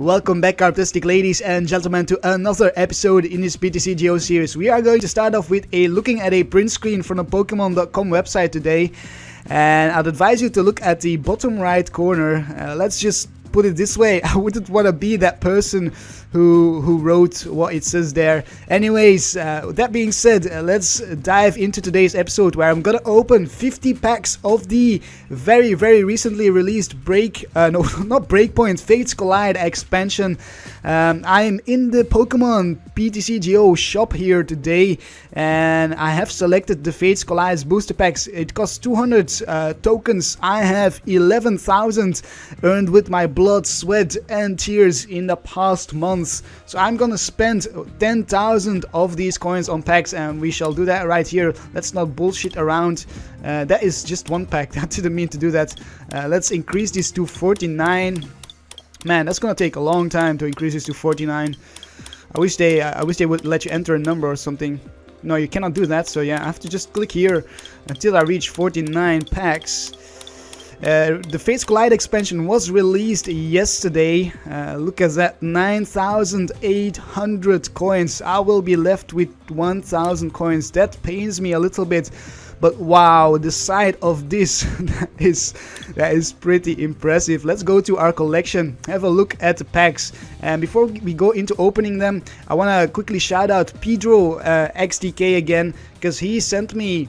Welcome back, artistic ladies and gentlemen, to another episode in this PTCGO series. We are going to start off with looking at a print screen from the Pokémon.com website today, and I'd advise you to look at the bottom right corner. Let's just put it this way: I wouldn't want to be that person who wrote what it says there. Anyways, that being said, let's dive into today's episode, where I'm gonna open 50 packs of the very recently released Fates Collide expansion. I'm in the Pokemon PTCGO shop here today, and I have selected the Fates Collide booster packs. It costs 200 tokens. I have 11,000 earned with my blood, sweat and tears in the past month. So I'm gonna spend 10,000 of these coins on packs, and we shall do that right here. Let's not bullshit around. That is just one pack. I didn't mean to do that. Let's increase this to 49. Man, that's gonna take a long time to increase this to 49. I wish they would let you enter a number or something. No, you cannot do that. So yeah, I have to just click here until I reach 49 packs. The Fates Collide expansion was released yesterday. Look at that, 9,800 coins. I will be left with 1,000 coins. That pains me a little bit, but wow, the size of this that is pretty impressive. Let's go to our collection, have a look at the packs, and before we go into opening them, I want to quickly shout out Pedro XDK again, because he sent me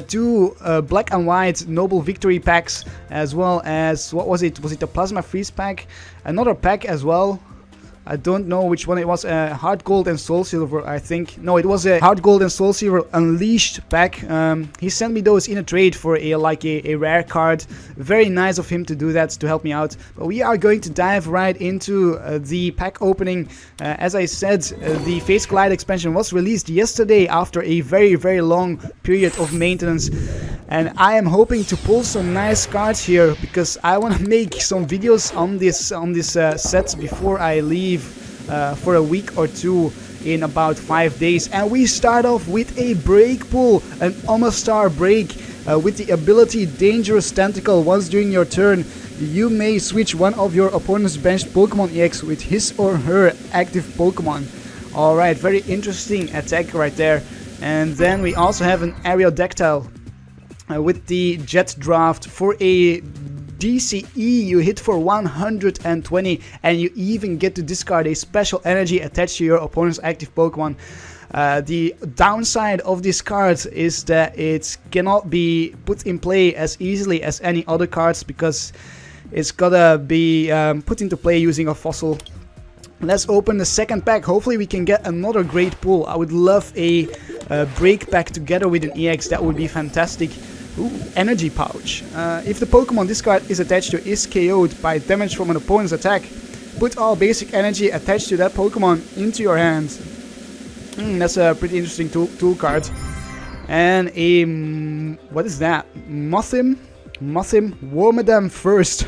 two black and white Noble Victory packs, as well as, what was it? Was it a Plasma Freeze pack? Another pack as well. I don't know which one it was. Heart Gold and Soul Silver, I think. No, it was a Heart Gold and Soul Silver Unleashed pack. He sent me those in a trade for a rare card. Very nice of him to do that, to help me out. But we are going to dive right into the pack opening. As I said, the Fates Collide expansion was released yesterday after a very long period of maintenance. And I am hoping to pull some nice cards here, because I want to make some videos on this set before I leave for a week or two in about 5 days. And we start off with a break pull, an Omastar break with the ability Dangerous Tentacle. Once during your turn, you may switch one of your opponent's benched Pokemon EX with his or her active Pokemon. Alright, very interesting attack right there. And then we also have an Aerodactyl with the Jet Draft. For a DCE, you hit for 120, and you even get to discard a special energy attached to your opponent's active Pokemon. The downside of this card is that it cannot be put in play as easily as any other cards, because it's gotta be put into play using a fossil. Let's open the second pack. Hopefully we can get another great pull. I would love a break pack together with an EX. That would be fantastic. Ooh, Energy Pouch. If the Pokemon this card is attached to is KO'd by damage from an opponent's attack, put all basic energy attached to that Pokemon into your hand. That's a pretty interesting tool card. And a... what is that? Mothim? Wormadam first.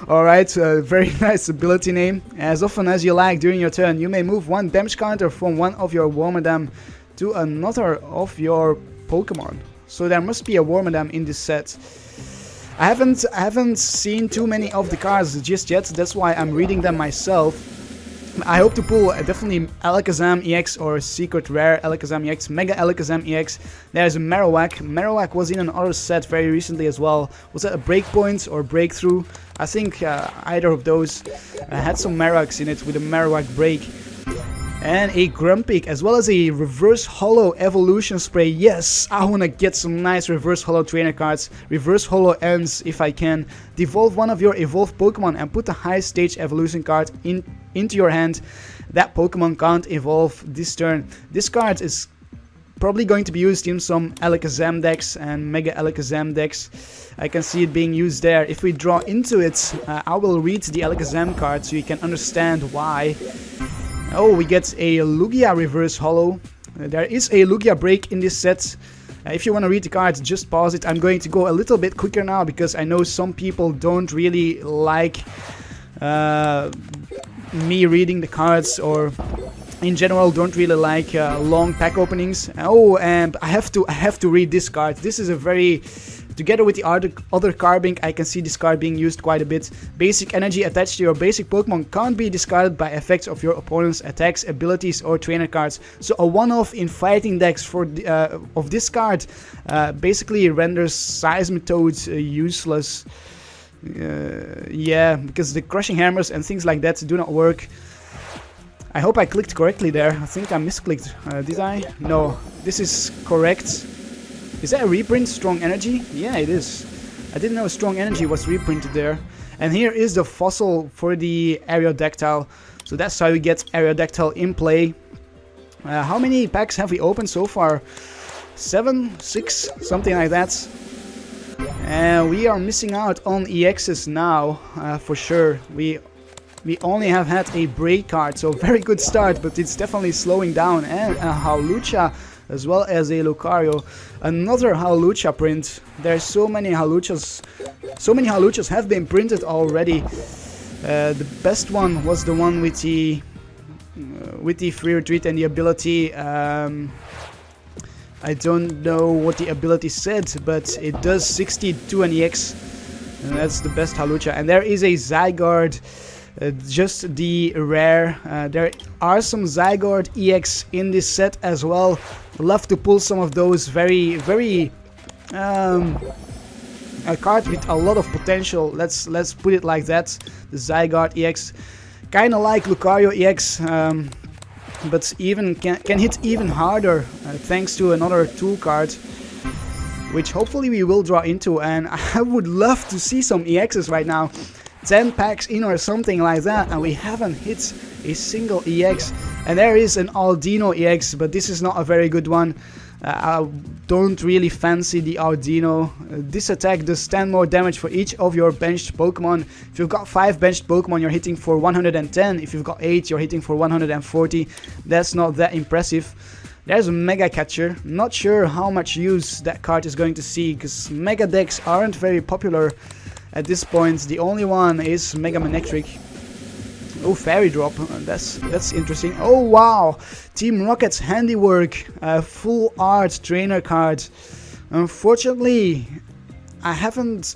Alright, very nice ability name. As often as you like during your turn, you may move one damage counter from one of your Wormadam to another of your Pokemon. So there must be a Wormadam in this set. I haven't seen too many of the cards just yet. That's why I'm reading them myself. I hope to pull definitely Alakazam EX or Secret Rare Alakazam EX, Mega Alakazam EX. There's a Marowak. Marowak was in another set very recently as well. Was that a Breakpoint or Breakthrough? I think either of those had some Marowaks in it with a Marowak Break. And a Grumpig, as well as a Reverse Holo Evolution Spray. Yes, I want to get some nice Reverse Holo trainer cards. Reverse Holo ends if I can. Devolve one of your evolved Pokemon and put the high stage evolution card into your hand. That Pokemon can't evolve this turn. This card is probably going to be used in some Alakazam decks and Mega Alakazam decks. I can see it being used there. If we draw into it, I will read the Alakazam card so you can understand why. Oh, we get a Lugia Reverse Holo. There is a Lugia break in this set. If you want to read the cards, just pause it. I'm going to go a little bit quicker now, because I know some people don't really like me reading the cards, or in general don't really like long pack openings. Oh, and I have to read this card. This is a very Together with the other carbing, I can see this card being used quite a bit. Basic energy attached to your basic Pokemon can't be discarded by effects of your opponent's attacks, abilities, or trainer cards. So a one-off in fighting decks for of this card basically renders Seismitoad useless. Yeah, because the crushing hammers and things like that do not work. I hope I clicked correctly there. I think I misclicked. Did I? No, this is correct. Is that a reprint? Strong Energy? Yeah, it is. I didn't know Strong Energy was reprinted there. And here is the fossil for the Aerodactyl. So that's how you get Aerodactyl in play. How many packs have we opened so far? 7? 6? Something like that. And we are missing out on EXs now, for sure. We only have had a break card, so very good start, but it's definitely slowing down. And a Hawlucha, as well as a Lucario. Another Hawlucha print. There's so many Hawluchas. So many Hawluchas have been printed already. The best one was the one with the free retreat and the ability. I don't know what the ability said, but it does 62 an EX. And that's the best Hawlucha. And there is a Zygarde. Just the rare. There are some Zygarde EX in this set as well. Love to pull some of those very a card with a lot of potential. Let's put it like that. The Zygarde EX, kind of like Lucario EX, but even can hit even harder thanks to another tool card, which hopefully we will draw into. And I would love to see some EXs right now. 10 packs in or something like that, and we haven't hit a single EX. And there is an Aldino EX, but this is not a very good one. I don't really fancy the Aldino. This attack does 10 more damage for each of your benched Pokemon. If you've got 5 benched Pokemon, you're hitting for 110. If you've got 8, you're hitting for 140. That's not that impressive. There's a Mega Catcher. Not sure how much use that card is going to see, because Mega decks aren't very popular at this point. The only one is Mega Manectric. Oh, Fairy Drop. That's interesting. Oh wow, Team Rocket's handiwork. Full art trainer card. Unfortunately, I haven't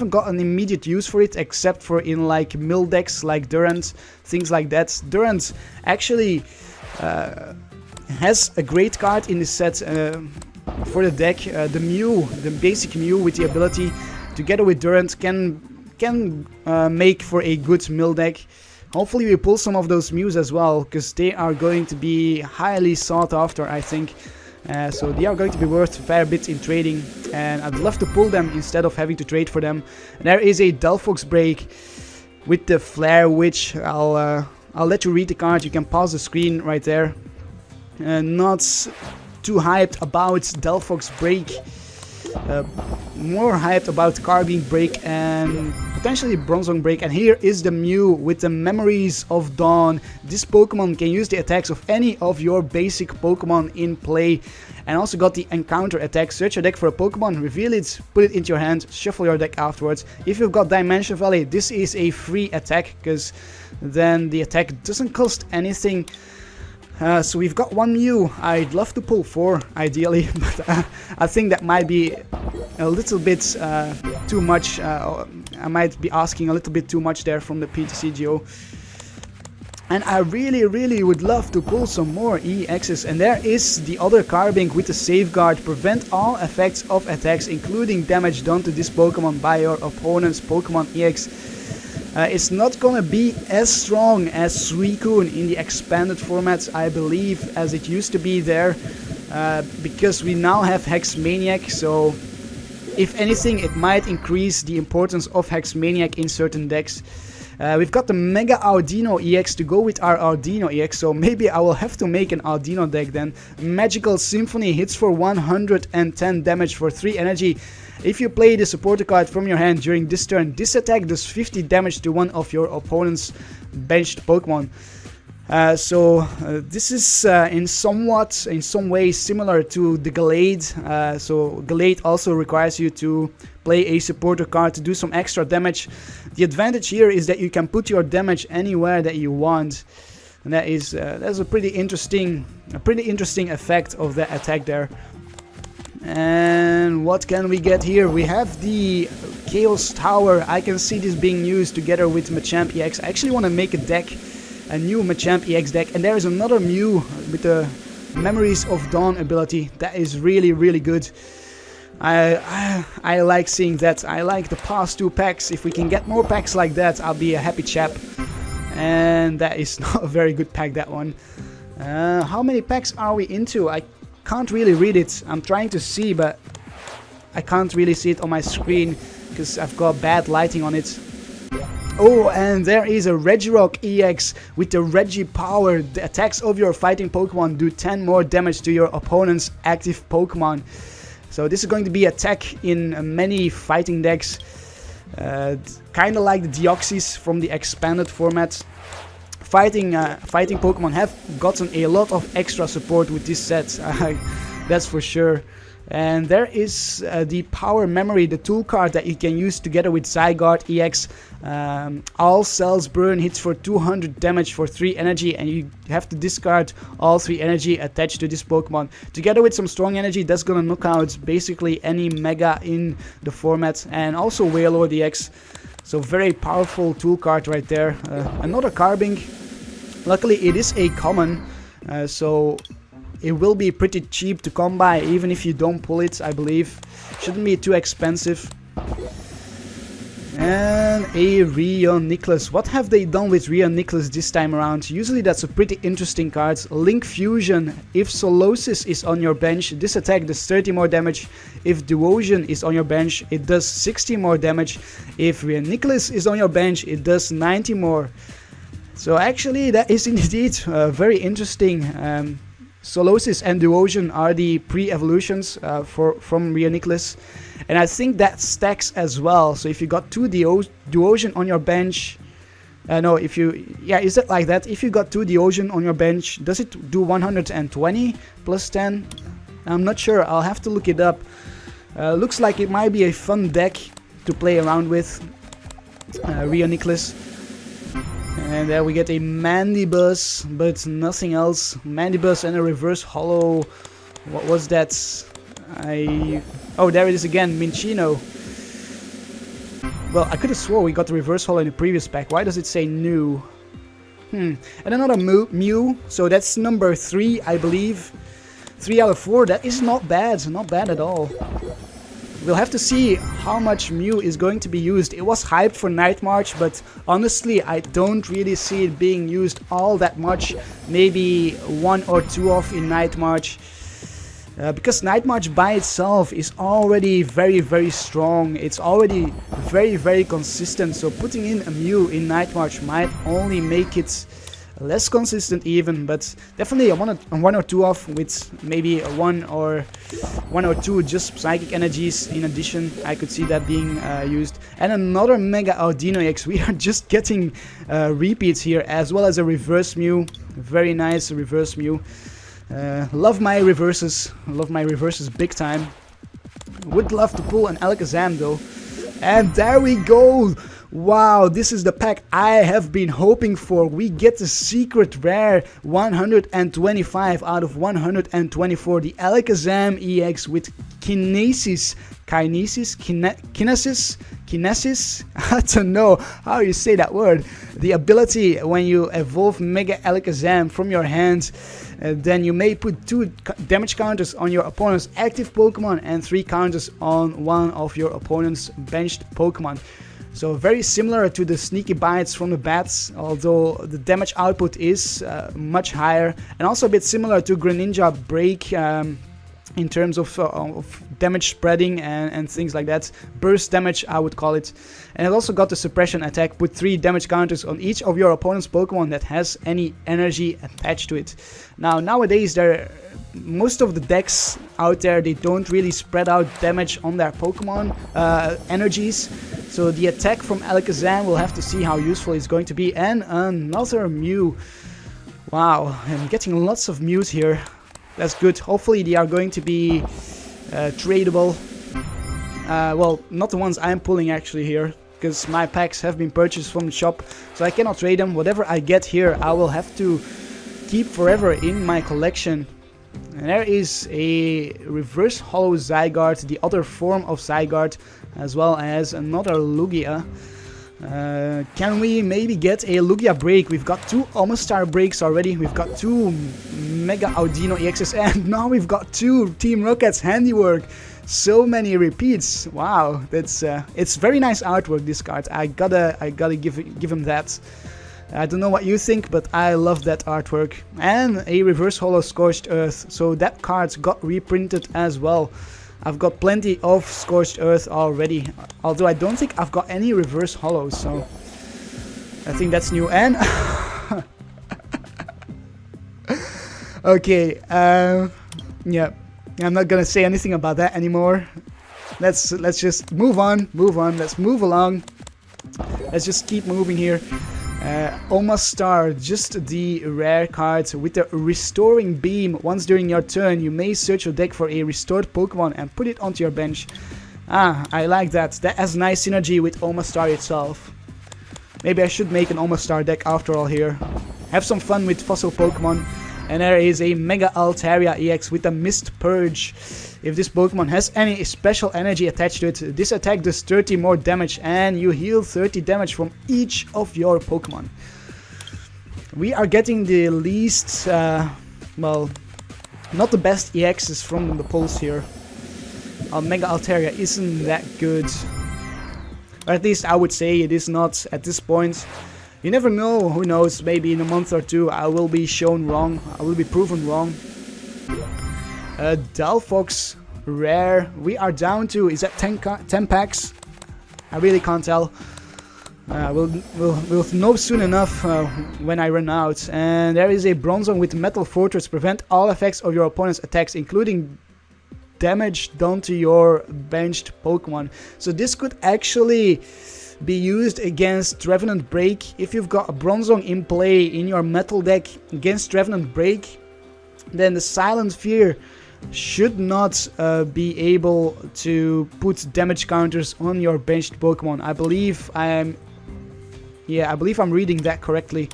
got an immediate use for it, except for in like mill decks like Durant, things like that. Durant actually has a great card in this set for the deck. The Mew, the basic Mew with the ability, together with Durant, can make for a good mill deck. Hopefully we pull some of those Mews as well, because they are going to be highly sought after, I think. So they are going to be worth a fair bit in trading, and I'd love to pull them instead of having to trade for them. And there is a Delphox break with the Flare Witch. I'll let you read the card. You can pause the screen right there. Not too hyped about Delphox break. More hyped about Carbine break and potentially Bronzong break. And here is the Mew with the Memories of Dawn. This Pokemon can use the attacks of any of your basic Pokemon in play, and also got the encounter attack. Search your deck for a Pokemon, reveal it, put it into your hand, shuffle your deck afterwards. If you've got Dimension Valley, this is a free attack, because then the attack doesn't cost anything. So we've got one Mew. I'd love to pull 4 ideally, but I think that might be a little bit too much. I might be asking a little bit too much there from the PTCGO. And I really would love to pull some more EXs. And there is the other Carbink with the Safeguard. Prevent all effects of attacks, including damage done to this Pokemon by your opponent's Pokemon EX. It's not gonna be as strong as Suicune in the expanded format, I believe, as it used to be there, because we now have Hex Maniac. So if anything, it might increase the importance of Hex Maniac in certain decks. We've got the Mega Audino EX to go with our Audino EX, so maybe I will have to make an Audino deck then. Magical Symphony hits for 110 damage for 3 energy. If you play the supporter card from your hand during this turn, this attack does 50 damage to one of your opponent's benched Pokemon. This is in some way similar to the Gallade. So Gallade also requires you to play a supporter card to do some extra damage. The advantage here is that you can put your damage anywhere that you want, and that's a pretty interesting effect of that attack there. And what can we get here? We have the Chaos Tower. I can see this being used together with Machamp EX. I actually want to make a deck, a new Machamp EX deck. And there is another Mew with the Memories of Dawn ability. That is really, really good. I like seeing that. I like the past 2 packs. If we can get more packs like that, I'll be a happy chap. And that is not a very good pack, that one. How many packs are we into? I can't really read it. I'm trying to see, but I can't really see it on my screen because I've got bad lighting on it. Oh, and there is a Regirock EX with the Regi power. The attacks of your fighting Pokemon do 10 more damage to your opponent's active Pokemon. So this is going to be a tech in many fighting decks. Kind of like the Deoxys from the expanded format. Fighting Pokemon have gotten a lot of extra support with this set. That's for sure. And there is the Power Memory, the tool card that you can use together with Zygarde EX. All cells burn hits for 200 damage for 3 energy, and you have to discard all 3 energy attached to this Pokemon. Together with some strong energy, that's gonna knock out basically any Mega in the format, and also Wailord EX. So very powerful tool card right there. Another Carbink. Luckily it is a common, so it will be pretty cheap to come by, even if you don't pull it, I believe. Shouldn't be too expensive. And a Rheon-Nicholas. What have they done with Rheon-Nicholas this time around? Usually that's a pretty interesting card. Link Fusion. If Solosis is on your bench, this attack does 30 more damage. If Duosion is on your bench, it does 60 more damage. If Rheon-Nicholas is on your bench, it does 90 more. So actually that is indeed very interesting. Solosis and Duosion are the pre-evolutions from Rheon-Nicholas, and I think that stacks as well. So if you got 2 Duosion on your bench, is it like that? If you got 2 Duosion on your bench, does it do 120 plus 10? I'm not sure, I'll have to look it up. Looks like it might be a fun deck to play around with, Rheon-Nicholas. And there we get a Mandibuzz, but nothing else. Mandibuzz and a reverse holo. What was that? Oh, there it is again, Minccino. Well, I could have swore we got the reverse holo in the previous pack. Why does it say new? And another Mew. So that's number 3, I believe. 3 out of 4. That is not bad. Not bad at all. We'll have to see how much Mew is going to be used. It was hyped for Night March, but honestly I don't really see it being used all that much. Maybe 1 or 2 off in Night March. Because Night March by itself is already very, very strong. It's already very, very consistent. So putting in a Mew in Night March might only make it less consistent even, but definitely a 1 or 2 off with maybe a 1 or 2 just psychic energies in addition. I could see that being used. And another Mega Audino EX. We are just getting repeats here, as well as a reverse Mew. Very nice reverse Mew. Love my reverses big time. Would love to pull an Alakazam though. And there we go. Wow, this is the pack I have been hoping for. We get the secret rare 125 out of 124. The Alakazam EX with Kinesis. I don't know how you say that word. The ability when you evolve Mega Alakazam from your hand, then you may put 2 damage counters on your opponent's active Pokemon and 3 counters on one of your opponent's benched Pokemon. So very similar to the Sneaky Bites from the bats, although the damage output is much higher, and also a bit similar to Greninja Break in terms of damage spreading and things like that. Burst damage, I would call it. And it also got the suppression attack, put 3 damage counters on each of your opponent's Pokemon that has any energy attached to it. Now nowadays most of the decks out there, they don't really spread out damage on their Pokemon energies. So the attack from Alakazam, we'll have to see how useful it's going to be. And another Mew. Wow, I'm getting lots of Mews here. That's good. Hopefully they are going to be tradable. Well, not the ones I'm pulling actually here, because my packs have been purchased from the shop, so I cannot trade them. Whatever I get here, I will have to keep forever in my collection. And there is a reverse hollow Zygarde, the other form of Zygarde, as well as another Lugia. Can we maybe get a Lugia break? We've got 2 Omastar breaks already. We've got 2 Mega Audino EXs, and now we've got 2 Team Rocket's handiwork. So many repeats. Wow, that's it's very nice artwork, this card. I gotta give him that. I don't know what you think, but I love that artwork. And a reverse hollow Scorched Earth, so that card got reprinted as well. I've got plenty of Scorched Earth already, although I don't think I've got any reverse hollows, so I think that's new. And okay, yeah, I'm not gonna say anything about that anymore. Let's just move on. Let's move along. Let's just keep moving here. Omastar, just the rare card with the Restoring Beam. Once during your turn, you may search your deck for a restored Pokemon and put it onto your bench. Ah, I like that. That has nice synergy with Omastar itself. Maybe I should make an Omastar deck after all here. Have some fun with fossil Pokemon. And there is a Mega Altaria EX with a Mist Purge. If this Pokemon has any special energy attached to it, this attack does 30 more damage and you heal 30 damage from each of your Pokemon. We are getting the least, well, not the best EXs from the pulls here. Our Mega Altaria isn't that good. Or at least I would say it is not at this point. You never know, who knows, maybe in a month or 2 I will be shown wrong, I will be proven wrong. Delphox, rare, we are down to, is that 10 packs? I really can't tell. We'll know soon enough when I run out. And there is a Bronzong with Metal Fortress, prevent all effects of your opponent's attacks, including damage done to your benched Pokemon. So this could actually be used against Revenant Break. If you've got a Bronzong in play in your metal deck against Revenant Break, then the Silent Fear should not be able to put damage counters on your benched Pokemon. I believe I'm reading that correctly.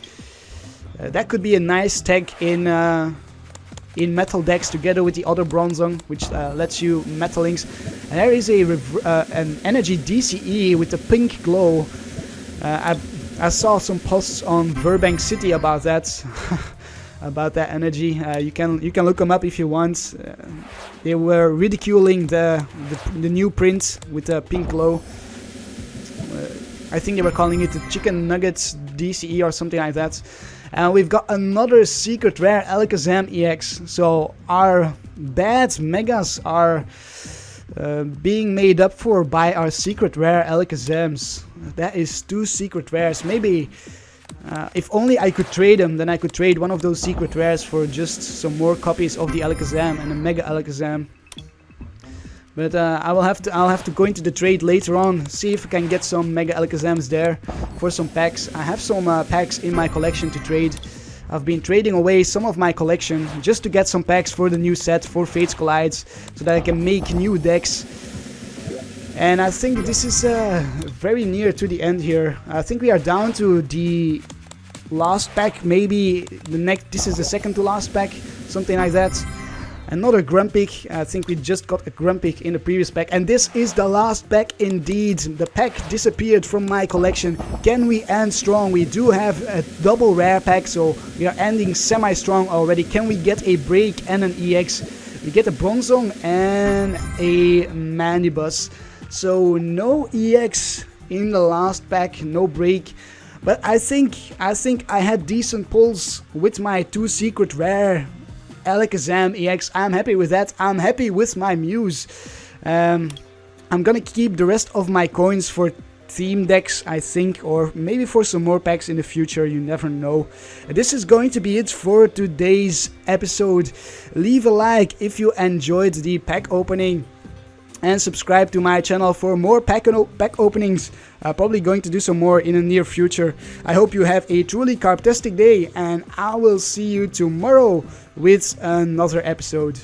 That could be a nice tag in metal decks together with the other Bronzong, which lets you metal links. And there is an energy DCE with a pink glow. I saw some posts on Burbank City about that. About that energy. You can look them up if you want. They were ridiculing the new print with the pink glow. I think they were calling it the Chicken Nuggets DCE or something like that. And we've got another secret rare Alakazam EX. So our bad Megas are being made up for by our secret rare Alakazams. That is 2 secret rares. Maybe if only I could trade them, then I could trade one of those secret rares for just some more copies of the Alakazam and a Mega Alakazam. But I'll have to go into the trade later on, see if I can get some Mega Alakazams there for some packs. I have some packs in my collection to trade. I've been trading away some of my collection just to get some packs for the new set for Fates Collides, so that I can make new decks. And I think this is very near to the end here. I think we are down to the last pack, maybe this is the second to last pack, something like that. Another Grumpig. I think we just got a Grumpig in the previous pack. And this is the last pack indeed. The pack disappeared from my collection. Can we end strong? We do have a double rare pack, so we are ending semi-strong already. Can we get a break and an EX? We get a Bronzong and a Manibus. So no EX in the last pack, no break. But I think I had decent pulls with my 2 secret rare Alakazam EX. I'm happy with that. I'm happy with my Muse. I'm gonna keep the rest of my coins for theme decks, I think, or maybe for some more packs in the future, you never know. This is going to be it for today's episode. Leave a like if you enjoyed the pack opening, and subscribe to my channel for more pack openings. Probably going to do some more in the near future. I hope you have a truly Karptastic day, and I will see you tomorrow with another episode.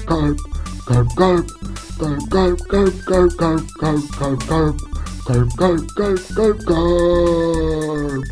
Karp, Karp, Karp, Karp, Karp, Karp, Karp, Karp, Karp, Karp, Karp, Karp, Karp, Karp, Karp, Karp.